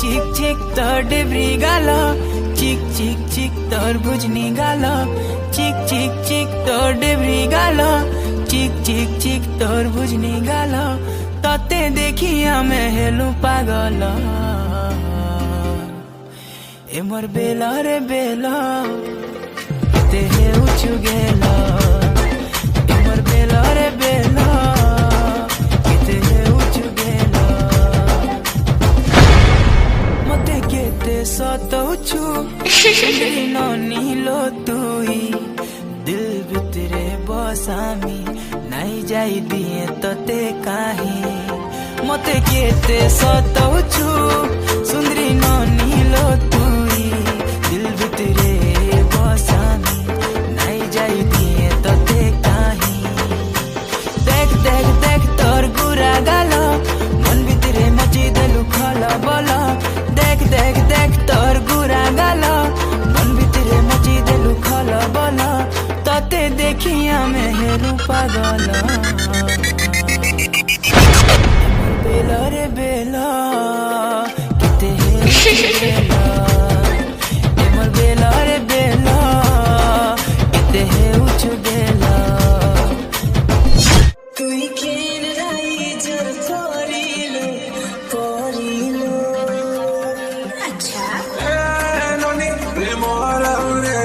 चिक चिक तोर डेब्री गाल चिक चिक चिक तोर भुजनी गाल चिक चिक चिक तोर डेब्री गाल चिक चिक चिक तोर भुजनी गाल तते देखी आमे हेलु पागल ए मोर बेला रे बेला ते हे उचु गेला ए मोर बेला रे बेला ते हे उचु गेला मते केते सतौछु नीलो तुई दिल भितरे बसामी नाई जाई दिए तते काहे मते केते सतौछु सुंदरी नीलो तुई दिल भितरे बसामी नाई जाई दिए तते काहे देख देख देख तोर गुरा गाल मन भितरे मची देलु खला बोला देख देख देख तोर गुरा गाल मन भितरे मची देलु खला बोला तते देखिया में हेलु पागल बेला रे बेला किते बेला एमर बेला रे बेला किते हे उचु बेला तुई केन राई जर पोरीलो अच्छा नोनी रे मोरा रे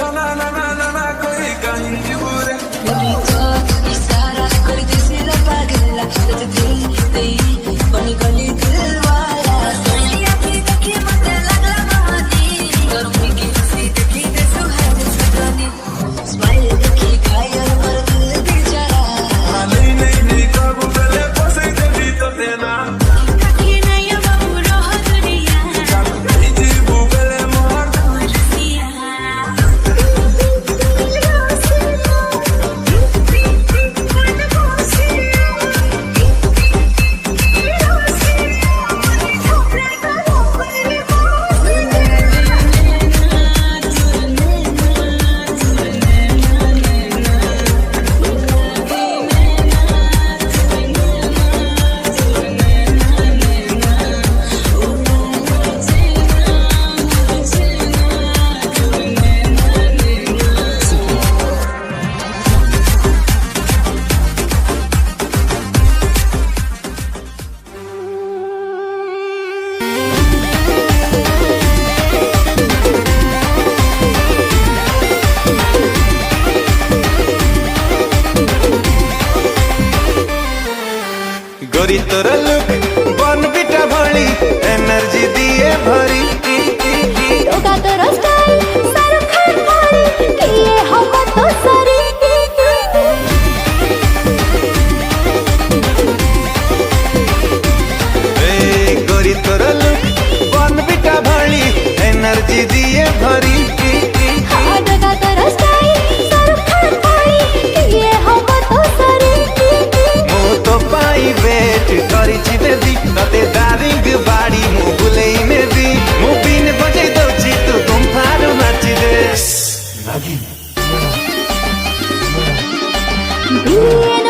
ना ना ना ना ना कोई कहीं बुरे Let me talk, इशारा कोई दिसे ना पागला तुझे दिल दे बनी गली दिल वाला सोनी आँखें देखी मुझे लगला महानी करूँगी किसी देखी दे सुहाने सुहाने स्माइल देखी घायल पर दिल बेचारा नहीं नहीं नहीं कबू गले पोसे देवी तो देना काकी नहीं अब बुरा हो दुनिया नहीं जी बुगले मोर रसिया गोरी तोर लुक बन बिटा भली एनर्जी दिए भरी होगा तेरा स्टाइल शाहरुख खान वाली ये हम तो सारी ए गोरी तोर लुक बन बिटा भली एनर्जी दिए भरी होगा तेरा स्टाइल शाहरुख खान वाली ये हम तो सारी मो तो पाई वेट करी बेबी तते दारिंग बाड़ी मु बुलेई में दी मु बिन बजे दउची तू तुम फारू नाची दे बिलियन